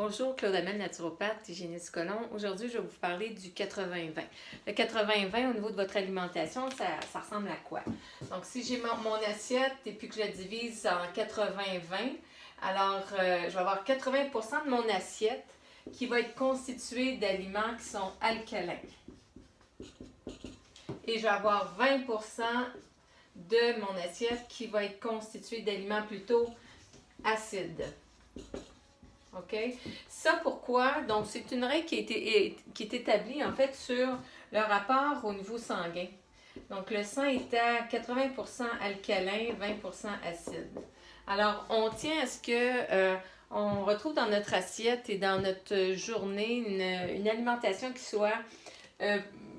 Bonjour, Claude Amel, naturopathe, hygiéniste colon. Aujourd'hui, je vais vous parler du 80-20. Le 80-20, au niveau de votre alimentation, ça ressemble à quoi? Donc, si j'ai mon assiette et puis que je la divise en 80-20, alors je vais avoir 80% de mon assiette qui va être constituée d'aliments qui sont alcalins. Et je vais avoir 20% de mon assiette qui va être constituée d'aliments plutôt acides. OK? Ça, pourquoi? Donc, c'est une règle qui est établie, en fait, sur le rapport au niveau sanguin. Donc, le sang est à 80% alcalin, 20% acide. Alors, on tient à ce que on retrouve dans notre assiette et dans notre journée une alimentation qui soit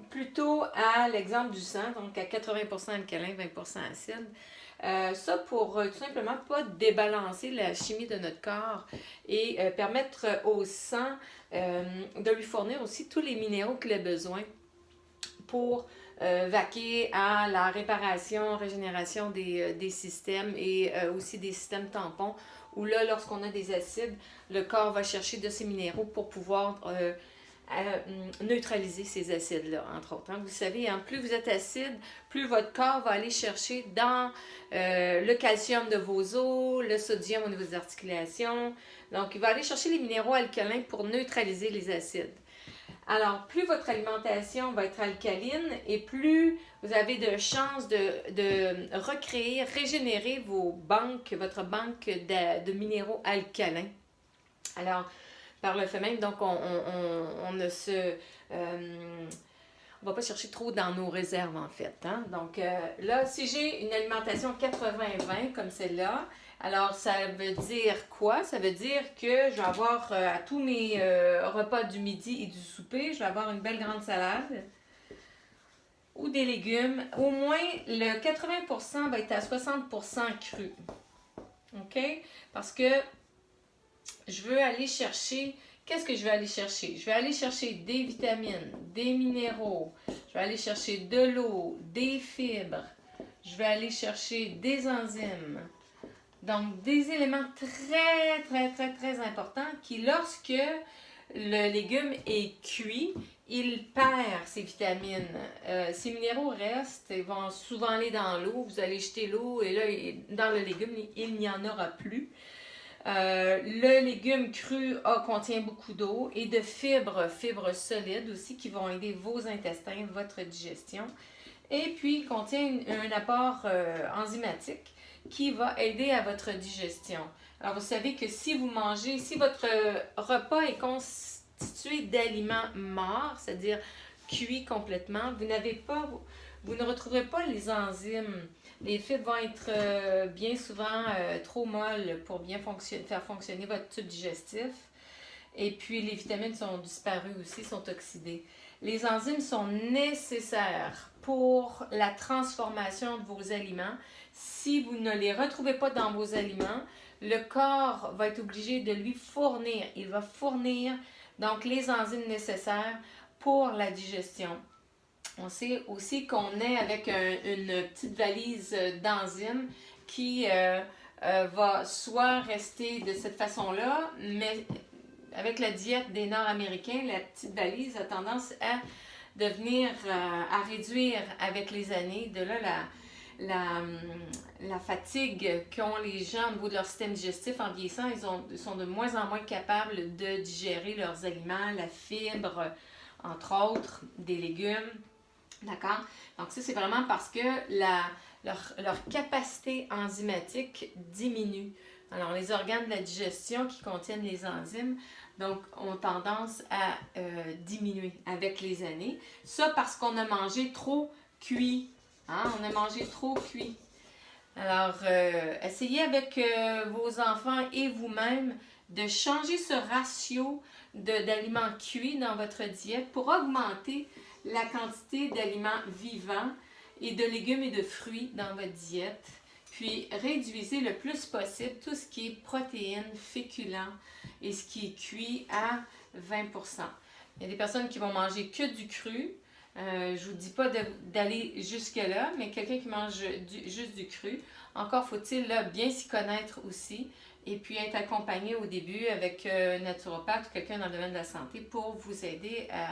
plutôt à l'exemple du sang, donc à 80% alcalin, 20% acide. Ça pour tout simplement pas débalancer la chimie de notre corps et permettre au sang de lui fournir aussi tous les minéraux qu'il a besoin pour vaquer à la réparation, régénération des systèmes et aussi des systèmes tampons où là, lorsqu'on a des acides, le corps va chercher de ces minéraux pour pouvoir neutraliser ces acides-là, entre autres. Vous savez, plus vous êtes acide, plus votre corps va aller chercher dans le calcium de vos os, le sodium au niveau des articulations. Donc, il va aller chercher les minéraux alcalins pour neutraliser les acides. Alors, plus votre alimentation va être alcaline et plus vous avez de chances de recréer, régénérer votre banque de minéraux alcalins. Alors, par le fait même, donc on ne se... on va pas chercher trop dans nos réserves, en fait. Hein? Donc là, si j'ai une alimentation 80-20 comme celle-là, alors ça veut dire quoi? Ça veut dire que je vais avoir à tous mes repas du midi et du souper, je vais avoir une belle grande salade ou des légumes. Au moins, le 80% va être à 60% cru. OK? Parce que je veux aller chercher... Qu'est-ce que je vais aller chercher? Je vais aller chercher des vitamines, des minéraux, je vais aller chercher de l'eau, des fibres, je vais aller chercher des enzymes. Donc, des éléments très importants qui, lorsque le légume est cuit, il perd ses vitamines. Ces minéraux restent, ils vont souvent aller dans l'eau. Vous allez jeter l'eau et là, dans le légume, il n'y en aura plus. Le légume cru contient beaucoup d'eau et de fibres solides aussi qui vont aider vos intestins, votre digestion. Et puis, il contient un apport enzymatique qui va aider à votre digestion. Alors, vous savez que si votre repas est constitué d'aliments morts, c'est-à-dire cuits complètement, vous ne retrouverez pas les enzymes. Les fibres vont être bien souvent trop molles pour bien faire fonctionner votre tube digestif. Et puis, les vitamines sont disparues aussi, sont oxydées. Les enzymes sont nécessaires pour la transformation de vos aliments. Si vous ne les retrouvez pas dans vos aliments, le corps va être obligé de lui fournir. Il va fournir donc les enzymes nécessaires pour la digestion. On sait aussi qu'on est avec une petite valise d'enzymes qui va soit rester de cette façon-là, mais avec la diète des Nord-Américains, la petite valise a tendance à à réduire avec les années. De là, la fatigue qu'ont les gens au niveau de leur système digestif en vieillissant, ils sont de moins en moins capables de digérer leurs aliments, la fibre, entre autres, des légumes. D'accord? Donc ça, c'est vraiment parce que leur capacité enzymatique diminue. Alors, les organes de la digestion qui contiennent les enzymes donc, ont tendance à diminuer avec les années. Ça parce qu'on a mangé trop cuit. Hein? On a mangé trop cuit. Alors, essayez avec vos enfants et vous-même de changer ce ratio d'aliments cuits dans votre diète pour augmenter la quantité d'aliments vivants et de légumes et de fruits dans votre diète. Puis réduisez le plus possible tout ce qui est protéines, féculents et ce qui est cuit à 20%. Il y a des personnes qui vont manger que du cru. Je vous dis pas d'aller jusque-là, mais quelqu'un qui mange juste du cru, encore faut-il bien s'y connaître aussi et puis être accompagné au début avec un naturopathe ou quelqu'un dans le domaine de la santé pour vous aider à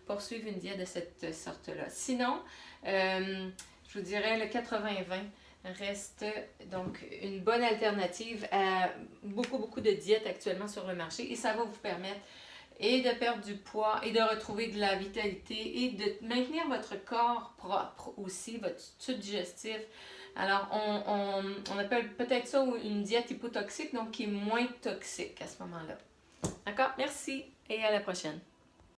poursuivre une diète de cette sorte-là. Sinon, je vous dirais le 80-20 reste donc une bonne alternative à beaucoup de diètes actuellement sur le marché et ça va vous permettre et de perdre du poids et de retrouver de la vitalité et de maintenir votre corps propre aussi, votre tube digestif. Alors, on appelle peut-être ça une diète hypotoxique, donc qui est moins toxique à ce moment-là. D'accord? Merci et à la prochaine.